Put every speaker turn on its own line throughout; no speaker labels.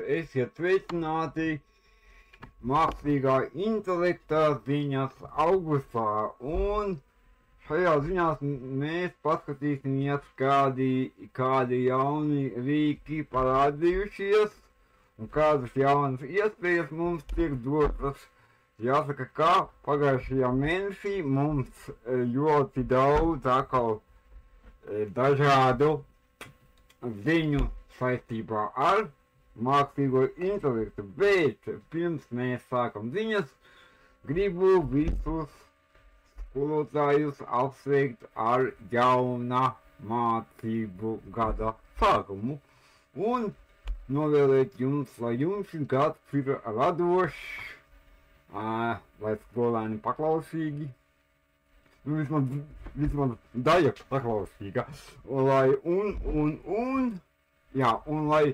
Esiet sveicināti mākslīgā intelekta ziņas augustā, un šajā ziņās mēs paskatīsimies, kādi jauni rīki parādījušies, un kādas jaunas iespējas mums tiek dotas. Jāsaka, ka pagājušajā mēnesī mums ļoti daudz atkal dažādu ziņu saistībā ar mākslīgo intelektu, bet pirms mēs sākam ziņas, gribu visus skolotājus apsveikt ar jauna mācību gada sākumu un novēlēt jums, lai jums šis gads ir radošs, lai skolēni paklausīgi, vismaz daļa paklausīga, un lai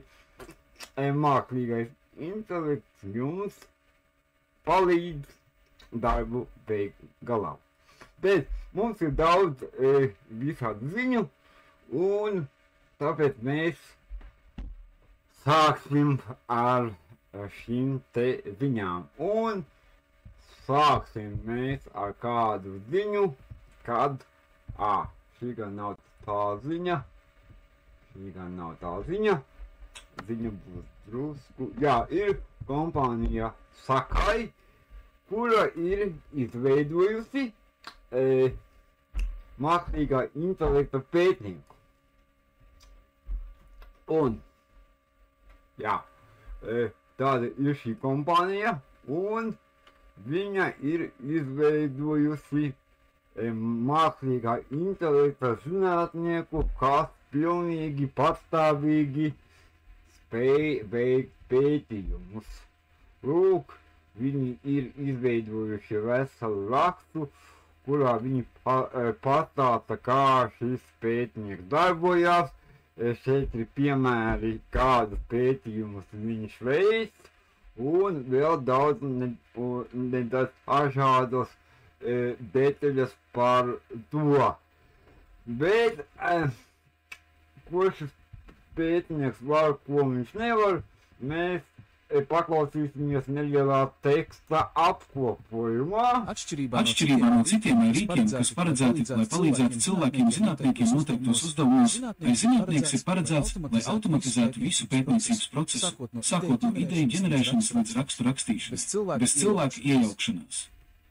mākslīgais intelekts jums palīdz darbu beigt galā. Bet mums ir daudz visādu ziņu, un tāpēc mēs sāksim ar šīm te ziņām. Un sāksim mēs ar kādu ziņu, kad, šī gan nav tā ziņa, ziņa būs drusku, ir kompānija Sakai, kura ir izveidojusi mākslīgā intelekta pētnieku. Un, tāda ir šī kompānija, un viņa ir izveidojusi mākslīgā intelekta zinātnieku, kas pilnīgi patstāvīgi spēj veikt pētījumus. Lūk, viņi ir izveidojuši veselu rakstu, kurā viņi pastāsta, kā šis pētnieks darbojās. Šeit ir piemēri, kādus pētījumus viņš veic, un vēl daudz dažādas detaļas par to. Bet, ko šis pētnieks var, ko viņš nevar, mēs paklausīsimies nelielā teksta apkopojumā.
Atšķirībā no citiem rīkiem, kas paredzēti, lai palīdzētu cilvēkiem zinātniekiem noteiktos uzdevumus, zinātnieks ir paredzēts, lai automatizētu visu pētniecības procesu, sākot no ideju ģenerēšanas līdz rakstu rakstīšanas, bez cilvēka iejaukšanās.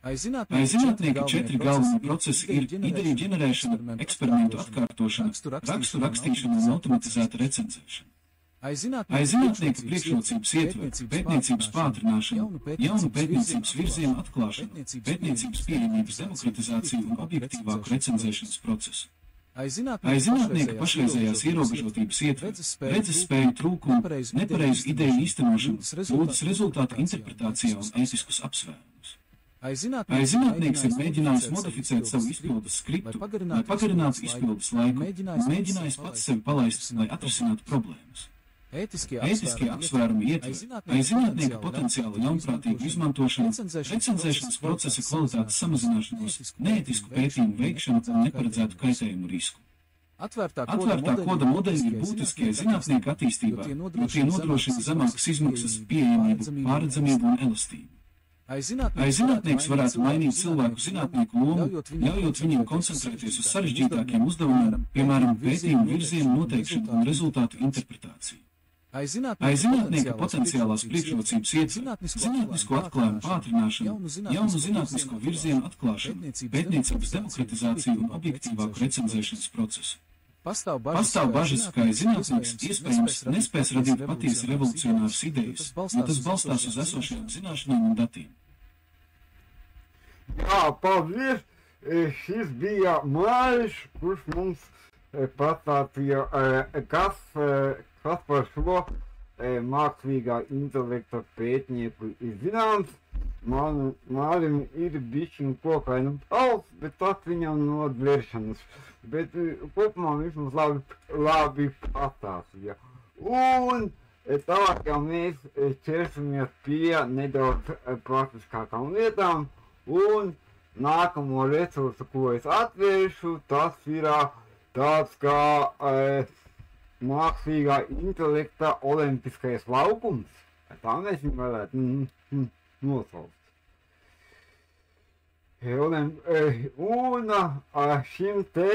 Aiz zinātnieka 4 galvenie procesi ir ideju ģenerēšana, eksperimentu atkārtošana, rakstu rakstīšana un automatizēta recenzēšana. Aiz zinātnieka priekšrocības ietver pētniecības pātrināšanu, jaunu pētniecības virzienu atklāšanu, pētniecības pieejamības demokratizāciju un objektīvāku recenzēšanas procesu. Aiz zinātnieka pašreizējās ierobežotības ietver redzes spēju trūkumu, nepareizu ideju īstenošanu, kļūdas rezultātu interpretācijā un ētiskus apsvērumus. Aiz zinātnieks ir mēģinājis modificēt savu izpildes skriptu, lai pagarinātu izpildes laiku, un mēģinājis pats sevi palaist, lai atrisinātu problēmas. Ētiskie apsvērumi ietver aiz zinātnieka potenciālu ļaunprātīgu izmantošanu, recenzēšanas procesa kvalitātes samazināšanos, neētisku pētījumu veikšanu un neparedzētu kaitējumu risku. Atvērtā koda modeļi ir būtiskie zinātnieka attīstībā, jo tie nodrošina zemākas izmaksas, pieejamību, pārredzamību un elastību. Aiz zinātnieks varētu mainīt cilvēku zinātnieku lomu, ļaujot viņiem koncentrēties uz sarežģītākiem uzdevumiem, piemēram, pētījumu virzienu noteikšanu un rezultātu interpretāciju. Aiz zinātnieka potenciālās priekšrocības ietver zinātnisko atklājumu pātrināšanu, jaunu zinātnisko virzienu atklāšanu, pētniecības demokratizāciju un objektīvāku recenzēšanas procesu. Pastāv bažas, ka zinātnieks iespējams nespēs radīt patiesi revolucionāras idejas, jo tas balstās uz esošajām zināšanām un datiem.
Paldies! Šis bija Māris, kurš mums pastāstīja, kas par šo mākslīgā intelekta pētnieku ir zināms. Mārim ir bišķiņ kokaina balss, bet tas viņam no dzeršanas. Bet kopumā viņš mums labi pastāstīja. Un tālāk jau mēs ķersimies pie nedaudz praktiskākām lietām. Un nākamo resursu, ko es atvēršu, tas ir tāds kā mākslīgā intelekta olimpiskais laukums. Tā mēs viņu varētu nosaukt. Un šim te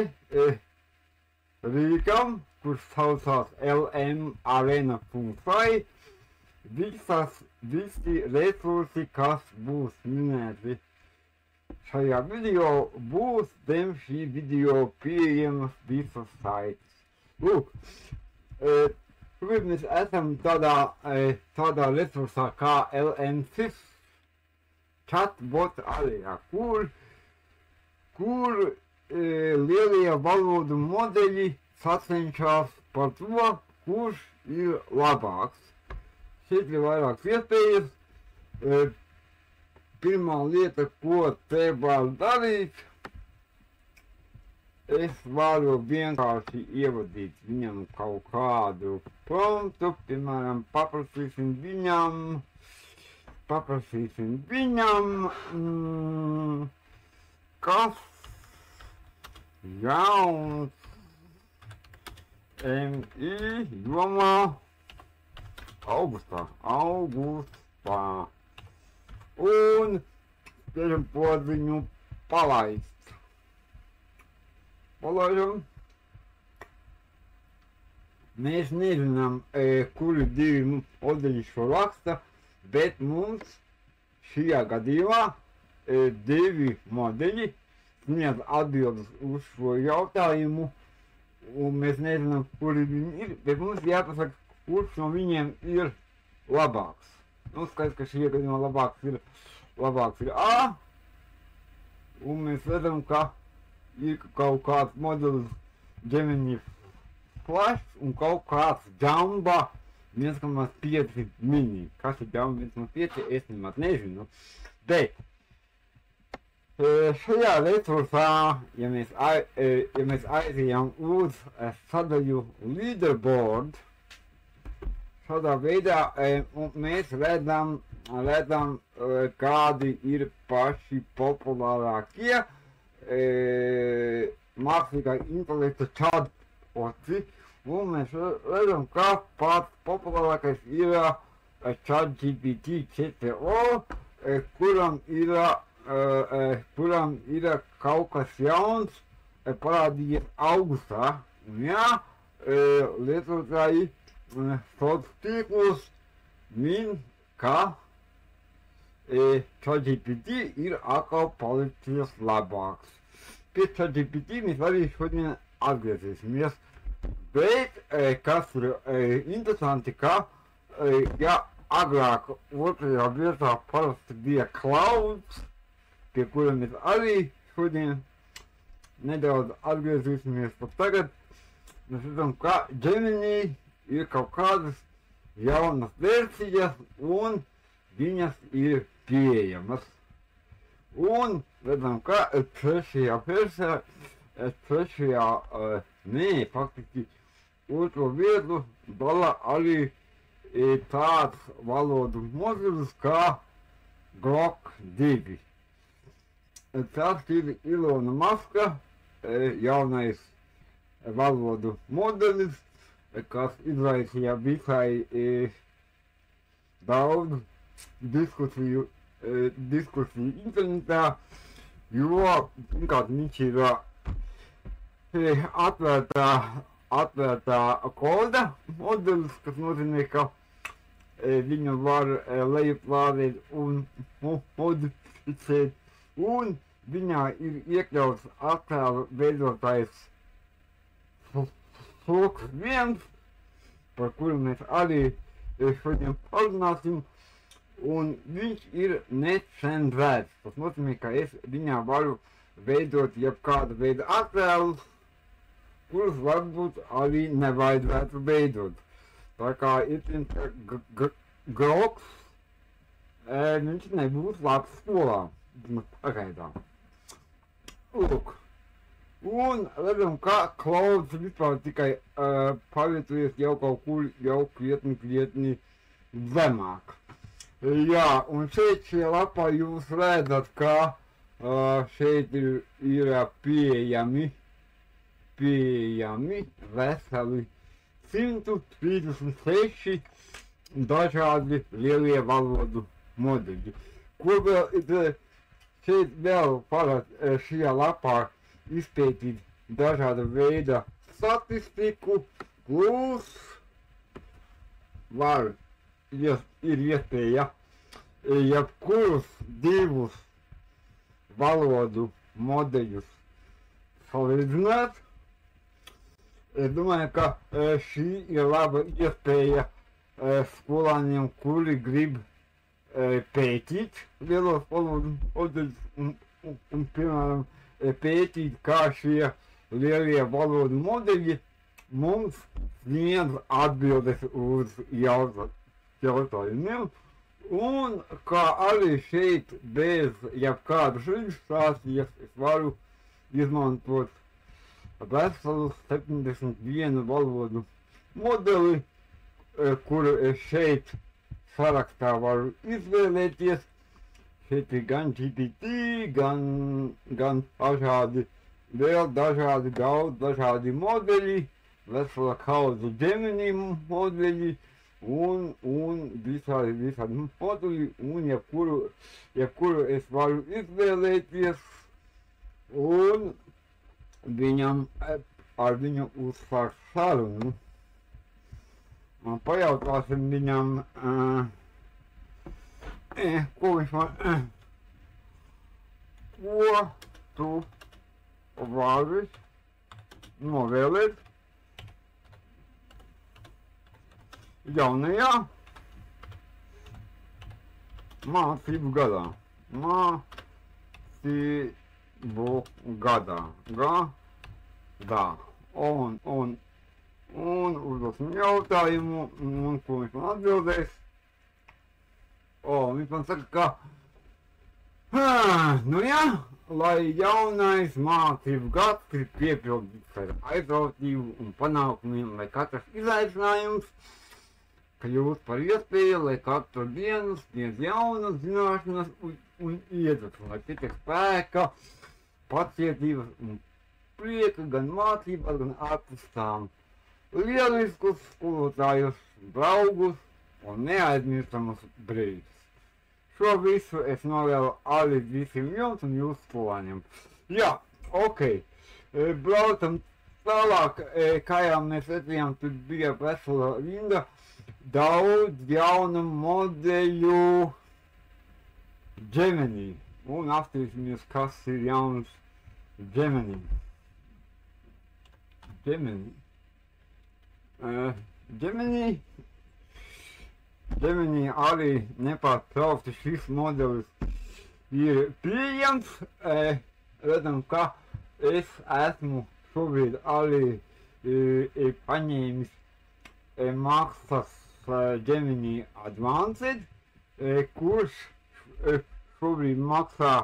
rīkam, kurš saucās LM-Arena.ai, visi resursi, kas būs minēti šajā video, būs dem šī video pieejamas visas saites. Lūk, mēs esam tādā resursā kā LM-Sys chatbot arijā, kur lielie valodu modeļi sacenšas par to, kurš ir labāks. Šeit ir vairākas iespējas. Pirmā lieta, ko te var darīt, es varu vienkārši ievadīt viņam kaut kādu promptu, piemēram, paprasīsim viņam, kas jauns MI jomā augustā. Un spēļam podziņu palaist. Palaidam. Mēs nezinām, kuri divi modeļi šo raksta, bet mums šajā gadījumā divi modeļi sniedz atbildes uz šo jautājumu, un mēs nezinām, kuri viņi ir, bet mums jāpasaka, kurš no viņiem ir labāks. Nu, skaidrs, ka šajā gadījumā labāks ir A, un mēs redzam, ka ir kaut kāds modelis Gemini Flash un kaut kāds Jamba 1,5 mini. Kas ir Jamba 1,5, es nemaz nezinu. Bet šajā resursā, ja mēs aizījām uz sadaļu leaderboard, šādā veidā mēs redzam, kādi ir paši populārākie mākslīgā intelekta chatboti, un mēs redzam, ka pats populārākais ir ChatGPT 4o, kuram ir kaut kas jauns parādījies augustā, un jā, lietotāji sociālos tīklus min, ka ChatGPT ir atkal palicis labāks. Pie ChatGPT mēs arī šodien atgriezīsimies, bet kas ir interesanti, ka ja agrāk otrajā vietā parasti bija Clouds, pie kura mēs arī šodien nedaudz atgriezīsimies pat tagad, mēs redzam, ka Gemini ir kaut kādas jaunas versijas, un viņas ir pieejamas. Un redzam, ka faktiski otro vietu dala arī tāds valodu modelis kā Grok 2. Tas ir Ilona Maska jaunais valodu modelis, kas izraisīja visai daudz diskusiju internetā, jo viņš ir atvērtā koda modelis, kas nozīmē, ka viņu var lejuplādēt un modificēt, un viņā ir iekļauts attēlu veidotājs Flux 1, par kuru mēs arī šodien parunāsim, un viņš ir necenzēts. Tas nozīmē, ka es viņā varu veidot jebkādu veidu attēlus, kurus varbūt arī nevajadzētu veidot. Tā kā ir Groks, viņš nebūs labs skolā. Pagaidām. Lūk. Un redzam, ka Clouds vispār tikai pavietojies jau kaut kur jau krietni zemāk. Jā, un šeit šajā lapā jūs redzat, ka šeit ir pieejami pieejami veseli 136 dažādi lielie valodu modeļi. Ko vēl šeit vēl varat šajā lapā izpētīt dažāda veida statistiku, plus ir iespēja jebkurus divus valodu modeļus salīdzināt. Es domāju, ka šī ir laba iespēja skolāniem, kuri grib pētīt lielos valodu modeļus un, piemēram, pētīt, kā šie lielie valodu modeļi mums sniedz atbildes uz jautājumiem, un kā arī šeit bez jebkādas reģistrācijas es varu izmantot veselu 71 valodu modeli, kuru es šeit sarakstā varu izvēlēties. Šeit ir gan GPT, gan dažādi, vēl dažādi, daudz dažādi modeļi, vesela kaudze Gemini modeļi un visādi modeļi, un jebkuru es varu izvēlēties un ar viņu uzsākt sarunu. Man pajautāsim viņam, ko viņš man, ko tu vari novēlēt jaunajā mācību gadā. Un uzdosim jautājumu, un ko viņš man atbildēs. Viņš man saka, ka, nu jā, lai jaunais mācību gads ir piepildīts ar aizrautību un panākumiem, lai katrs izaicinājums kļūst par iespēju, lai katru dienu sniedz jaunas zināšanas un iedvesmu, lai pietiek spēka, pacietības un prieka gan mācībās, gan ārpus tām. Lieliskus skolotājus, draugus un neaizmirstamus brīžus. Šo visu es novēlu arī visiem jums un jūsu skolāņiem. Jā, ok. Braucam tālāk, kā jau mēs redzējām, tur bija vesela rinda, daudz jaunu modeļu Gemini. Un apstīsimies, kas ir jauns Gemini. Gemini arī nepārtraukti šis modelis ir pieejams. Redzam, ka es esmu šobrīd arī paņēmis maksas Gemini Advanced, kurš šobrīd maksā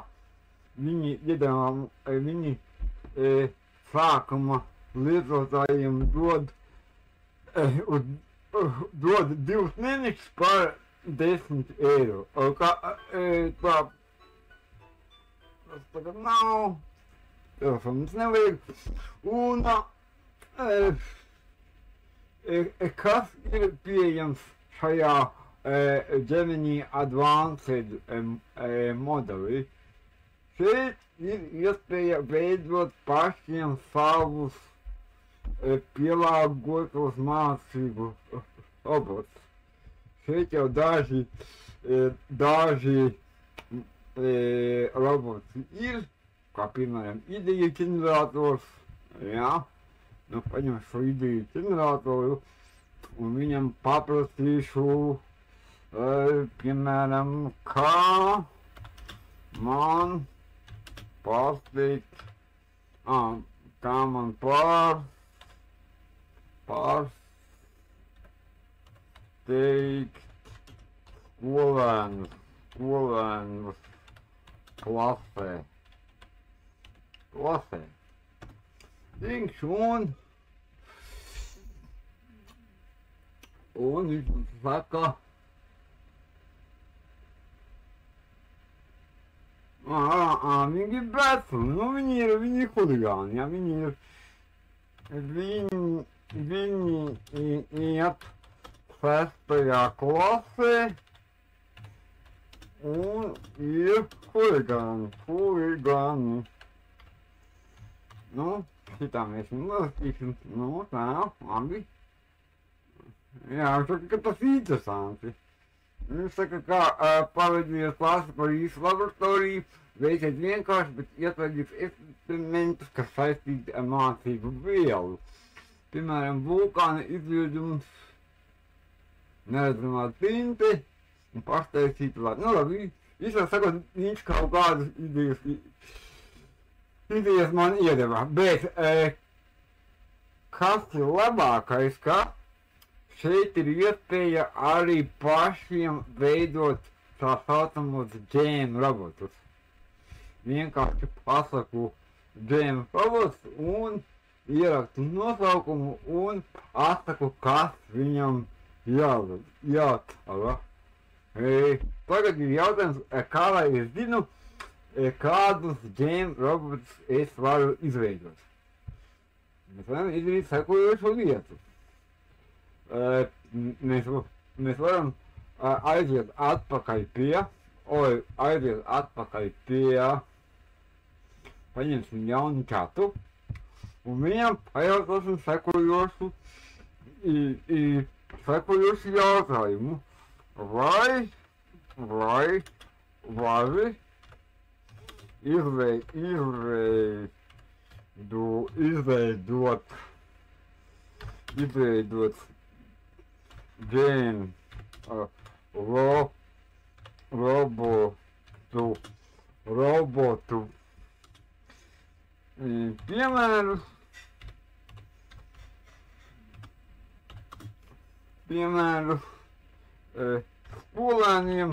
viņi sākuma lietotājiem dod 2 mēnešus par 10 eiro. Tas tagad nav, telefons nevajag. Un kas ir pieejams šajā Gemini Advanced modelī? Šeit ir iespēja veidot pašiem savus pielāgotos mācību robotus. Šeit jau daži roboti ir, kā piemēram ideju ģenerators, jā. Nu, paņem šo ideju ģeneratoru un viņam paprasīšu, piemēram, kā man pārsteigt, kā man pārsteigt skolēnus klasē. Viņš un viņš saka, viņi ir bēcumi, nu viņi ir huligāni, ja, viņi ir viņi iet 6. klasē un ir huligāni. Nu, šitā mēs nolasīsim, nu tā, labi. Jā, saka, ka tas interesanti. Viņš saka, kā pavadies klasi par īsu laboratoriju, veiciet vienkārši, bet ietvaļīgs eksperimentus, kas saistīti ar mācību vielu. Piemēram, vulkāna izvirdums, neredzamā tinte un paštaisīta lāta. Nu labi, visā sakot, viņš kaut kādas idejas man iedeva, bet kas ir labākais, ka šeit ir iespēja arī pašiem veidot tā saucamos džēmu robotus. Vienkārši pasaku džēmu robots un ierakstu nosaukumu un pasaku, kas viņam jātara. Tagad ir jautājums, kā lai es zinu, kādus džēmu robotus es varu izveidot. Mēs varam izdarīt sekojošo lietu. Mēs varam aiziet atpakaļ pie, paņemsim jaunu čatu, un viņam pajautāsim sekojošu jautājumu. Vai vari izveidot džēmu robotu piemēru skolēniem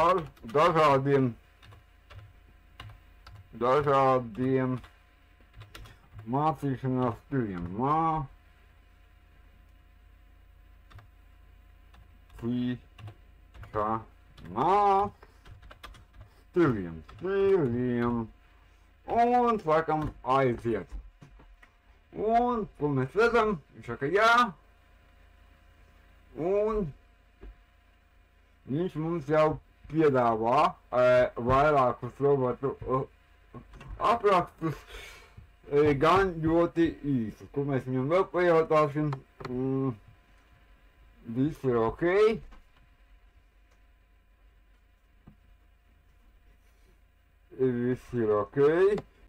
ar dažādiem mācīšanās stiliem. Stiliem. Un sākam aiziet. Un, ko mēs redzam, viņš saka jā. Un viņš mums jau piedāvā vairākus robotu aprakstus, gan ļoti īsus. Ko mēs viņam vēl pajautāsim? Viss ir ok.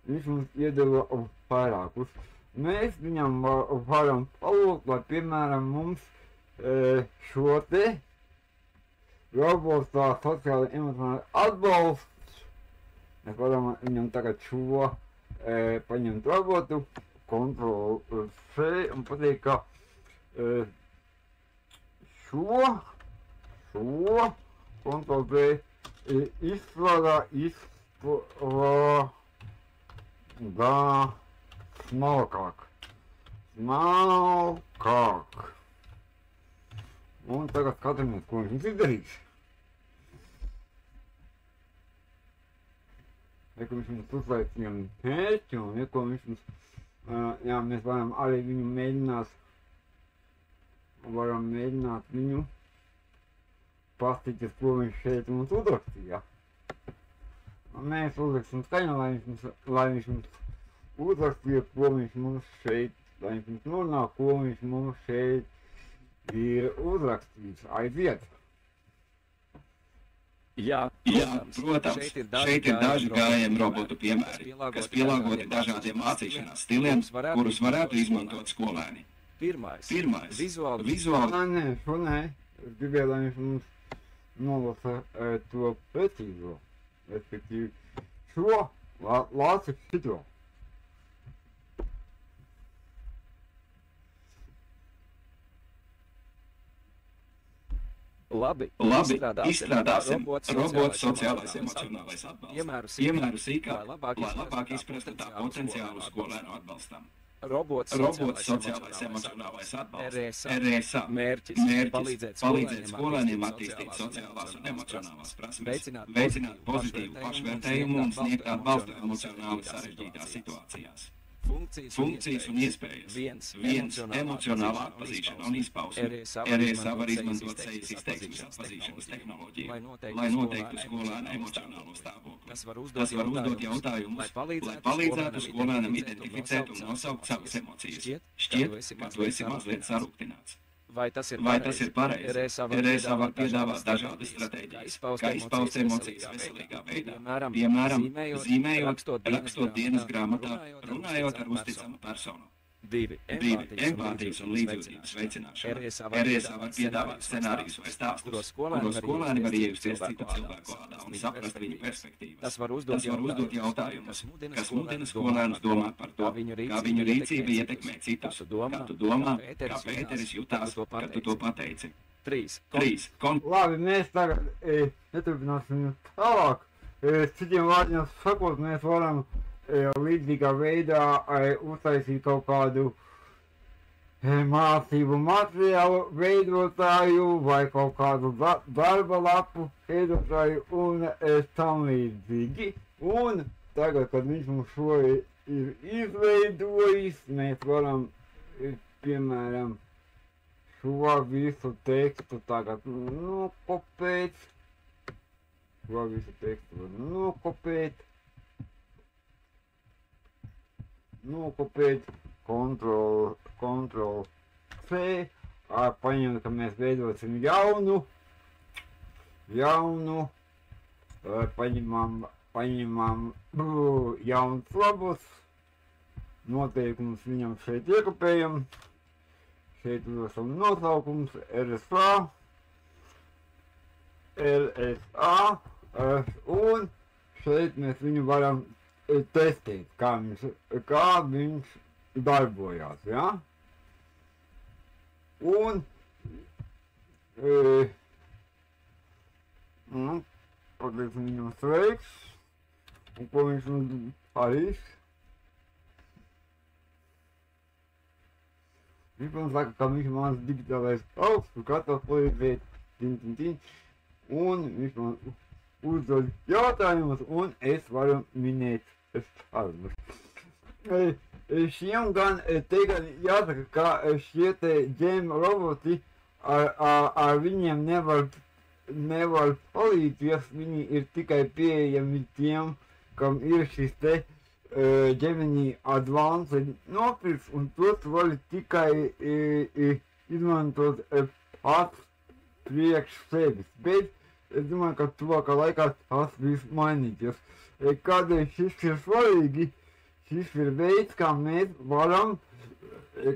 Viņš mums iedeva vairākus. Mēs viņam varam palūgt, lai, piemēram, mums šo te robots tā sociāli emocionāli atbalsts. Mēs varam viņam tagad šo paņemt robotu, Ctrl C un pateikt, ka šo Ctrl C izstrādā smalkāk. Un tagad skatāmies, ko viņš izdarīs. Ja, ko viņš mums uzlaik viņam pēķi, un ja, ko viņš mums, jā, mēs varam arī viņu mēģināt viņu pastīties, ko viņš šeit mums uzrakstīja. Mēs uzraksim skaņu, lai viņš mums uzrakstīja, ko viņš mums šeit, lai viņš mums nonāk, ko viņš mums šeit ir uzrakstījis. Aiziet!
Jā, protams, šeit ir daži gājēju robotu piemēri, kas pielāgoti dažādiem mācīšanās stiliem, kurus varētu izmantot skolēni. Pirmais, vizuāli.
Nē, šo nē. Es gribēju, lai viņš mums nolasa to precīzo. Respektīvi, šo lāci šito.
Labi,
izstrādāsim robotu sociālais emocionālais atbalsts. Piemēru sīkāk, lai labāk izprastu tā potenciālu skolēnu atbalstam.
Robots sociālais emocionālais atbalsts. RSA mērķis palīdzēt skolēniem attīstīt sociālās un emocionālās prasmes, veicināt pozitīvu pašvērtējumu un sniegt atbalstu emocionāli sarežģītās situācijās. Funkcijas un iespējas. 1. Emocionālā atpazīšana un izpausme. RSA var izmantot sejas izteiksmes atpazīšanas tehnoloģiju, lai noteiktu skolēna emocionālo stāvokli. Tas var uzdot jautājumus, lai palīdzētu skolēnam identificēt un nosaukt savas emocijas. Šķiet, ka tu esi mazliet sarūktināts. Vai tas ir pareizi? RSA var piedāvāt dažādas stratēģijas, kā izpaust emocijas veselīgā veidā. Piemēram, zīmējot, rakstot dienas grāmatā, runājot ar uzticamu personu. 2. Empātijas un līdzjūtības veicināšana. RSA var piedāvāt scenārijus vai stāstus, kuros skolēni var iejusties citu cilvēku ādā un saprast viņu perspektīvas. Tas var uzdot jautājumus, kas mudina skolēnus domāt par to, kā viņu rīcība ietekmē citus, kā tu domā, kā Pēteris jutās, kad tu to pateici. 3.
Labi, mēs tagad neturpināsim tālāk. Citiem vārdiem sakot, mēs varam līdzīgā veidā uztaisīt kaut kādu mācību materiālu veidotāju vai kaut kādu darba lapu veidotāju un tam līdzīgi. Un tagad, kad viņš mums šo ir izveidojis, mēs varam, piemēram, šo visu tekstu tagad nokopēt. Nokopēt, Ctrl C, paņemt, ka mēs veidosim jaunu, paņemam jauns labus, noteikums viņam šeit iekopējam, šeit dosam nosaukums RSA, un šeit mēs viņu varam testēt, kā viņš darbojās, ja? Un pateiksim viņam sveiks, un ko viņš darīs. Viņš man saka, ka viņš mans digitālais augs, kur katrs palīdzēt, un viņš man uzdod jautājumus, un es varu minēt sarunas. Šiem gan jāsaka, ka šie te ģēm roboti ar viņiem nevar palīdzēt, viņi ir tikai pieejami tiem, kam ir šis te Gemini Advanced nopirks, un tos var tikai izmantot pats priekš sevis. Bet es domāju, ka tuvākā laikā tas viss mainīties. Kādēļ šis ir svarīgi? Šis ir veids, kā mēs varam,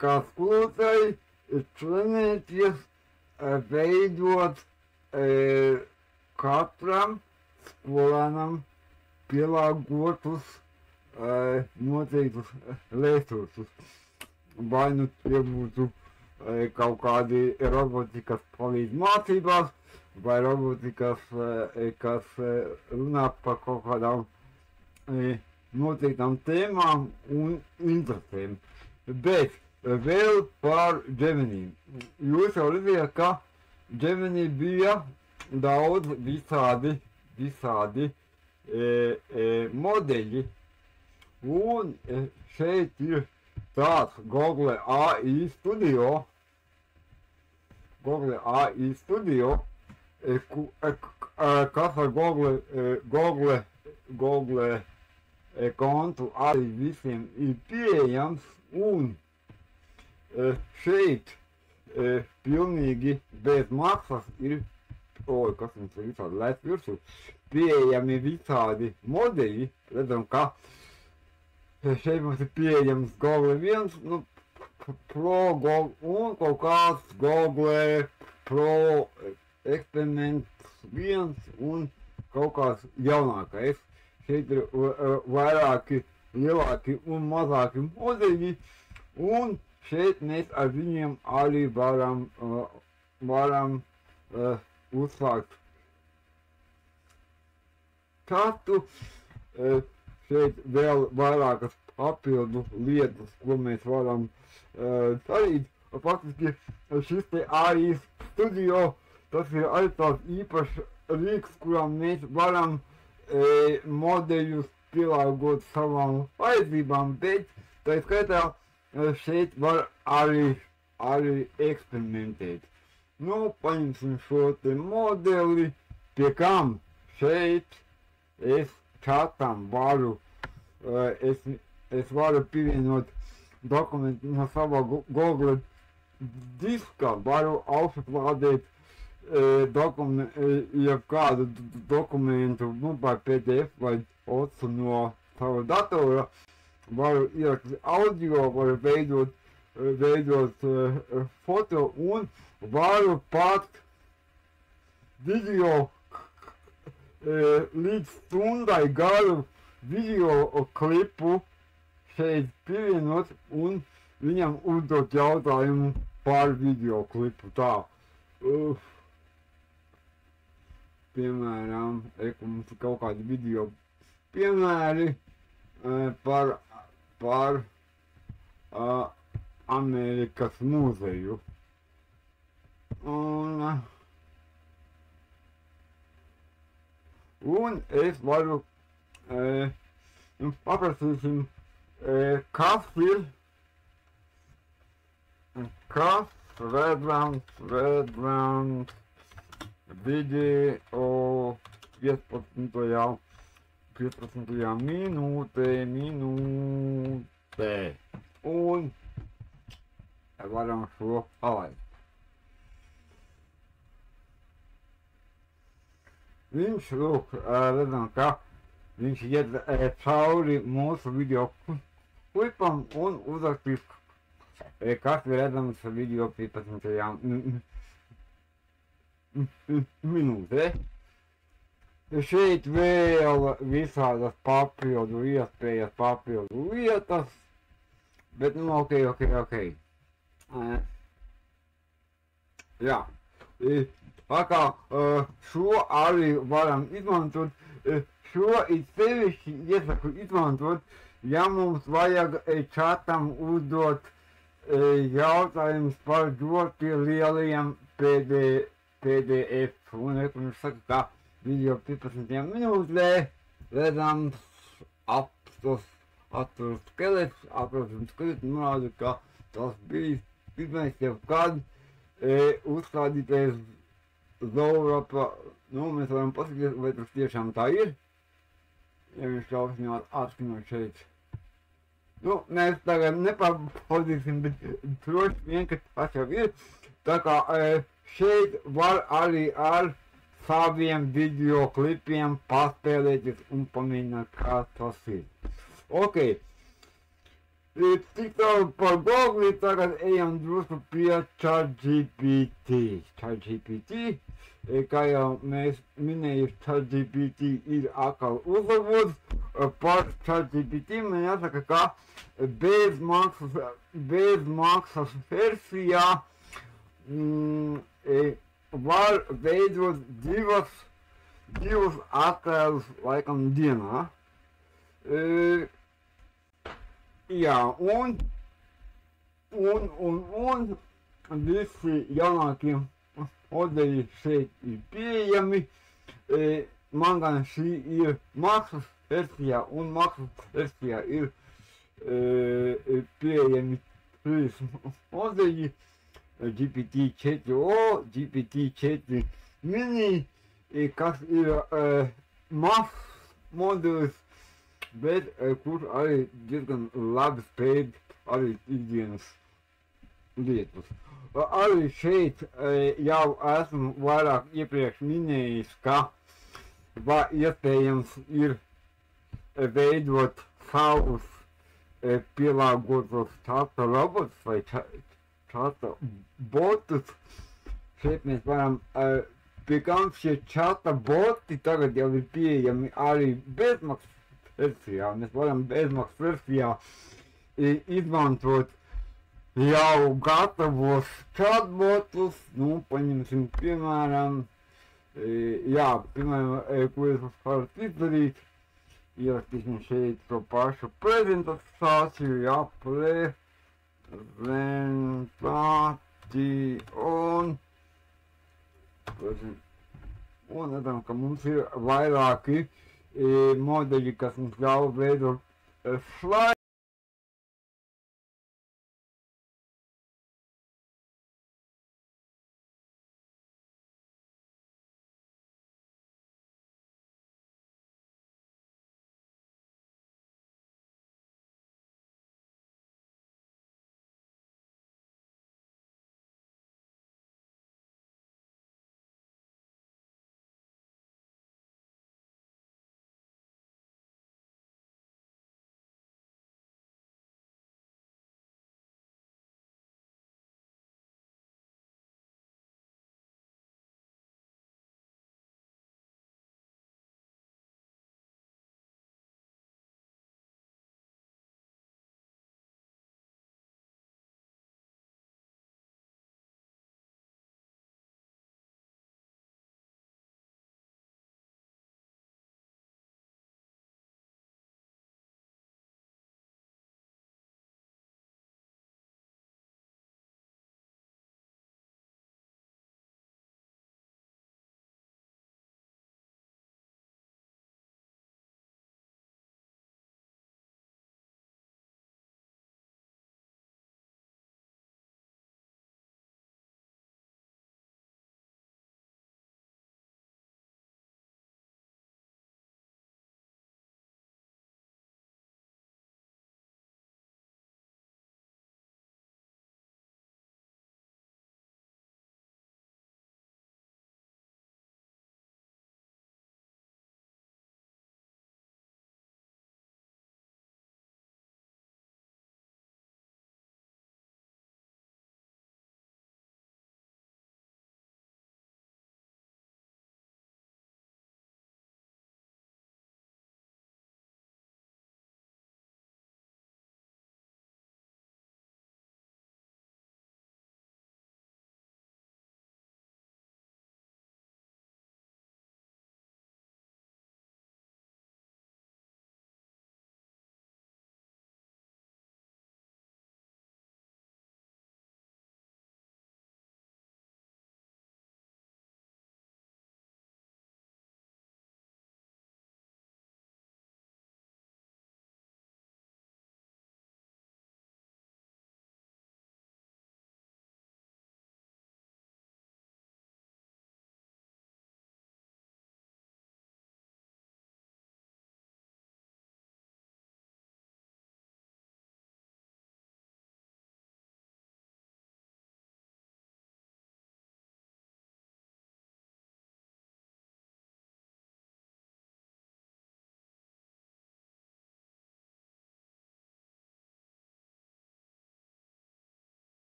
kā skolotāji, trenēties, veidot katram skolēnam pielāgotus noteiktus resursus. Vai nu tie būtu kaut kādi roboti, kas palīdz mācībās, vai roboti, kas runā par kaut kādām noteiktām tēmām un interesēm. Bet vēl par Gemini. Jūs jau redzējāt, ka Gemini bija daudz visādi modeļi. Un šeit ir tāds Google AI Studio. Kas ar Google kontu arī visiem ir pieejams, un šeit pilnīgi bez maksas ir, kas mums ir visādi lēt virsū, pieejami visādi modeļi. Redzam, ka šeit mums ir pieejams Google 1, Pro Google un kaut kāds Google Pro Experiments 1 un kaut kāds jaunākais. Šeit ir vairāki lielāki un mazāki modeļi, un šeit mēs ar viņiem arī varam uzsākt chatu. Šeit vēl vairākas papildu lietas, ko mēs varam darīt. Faktiski šis te AI studio, tas ir arī tāds īpašs rīks, kurām mēs varam modeļus pielāgot savām vajadzībām, bet tā skaitā šeit var arī eksperimentēt. Nu, paņemsim šo te modeli, pie kam šeit es čatam varu, es varu pievienot dokumentu no sava Google diska, varu augšuplādēt kādu dokumentu, nu, par PDF vai otru no sava datora, varu ierakstīt audio, varu veidot foto un varu pat video līdz stundai garu video klipu šeit pievienot un viņam uzdot jautājumu par video klipu. Tā, piemēram, mums ir kaut kādi video piemēri par Amerikas muzeju. Un es varu, paprasīsim, kas ir, Redlands video 15. minūtē, un varam šo palaist. Viņš, lūk, redzam, ka viņš iet cauri mūsu video klipam un uzrakstīs, kas ir redzams video 15. minūtē. Šeit vēl visādas papildu iespējas, papildu lietas, bet, nu, ok. Jā. Tā kā šo arī varam izmantot, šo it sevišķi iesaku izmantot, ja mums vajag čatam uzdot jautājumus par ļoti lieliem PDF. Un viņš saka, ka video 15 minūtē redzams atturas skelets, norāda, ka tas bija pirmais jau kad uzstādītais Zolrapa, nu, mēs varam paskatīties, vai tas tiešām tā ir, ja viņš ļaus atskaņot šeit. Nu, mēs tagad nepārbaudīsim, bet droši vien, ka tas jau ir. Tā kā šeit var arī ar saviem video klipiem paspēlēties un pamēģināt, kā tas ir. Ok. Tik tālu par Google, tagad ejam drusku pie ChatGPT. ChatGPT, kā jau mēs minējuši, ChatGPT ir atkal uzlabots. Par ChatGPT man jāsaka, ka bez maksas versijā var veidot divus attēlus laikam dienā. Jā, un visi jaunākie modeļi šeit ir pieejami. Man gan šī ir maksas versijā, un maksas versijā ir pieejami 3 modeļi. GPT-4o, GPT-4 mini, kas ir mazs modelis, bet kurš arī diezgan labi spēj arī ikdienas lietas. Arī šeit jau esmu vairāk iepriekš minējis, ka iespējams ir veidot savus pielāgotos čata robotus vai čata botus. Šeit mēs varam, pie kam šie čata boti tagad jau ir pieejami arī bezmaksas versijā. Mēs varam bezmaksas versijā izmantot jau gatavos chatbotus. Nu, paņemsim, piemēram, ko es varu izdarīt. ierakstīsim šeit to pašu prezentāciju, jā, prezentāciju un redzam, ka mums ir vairāki modeļi, kas mums ļauj veidot slaidu.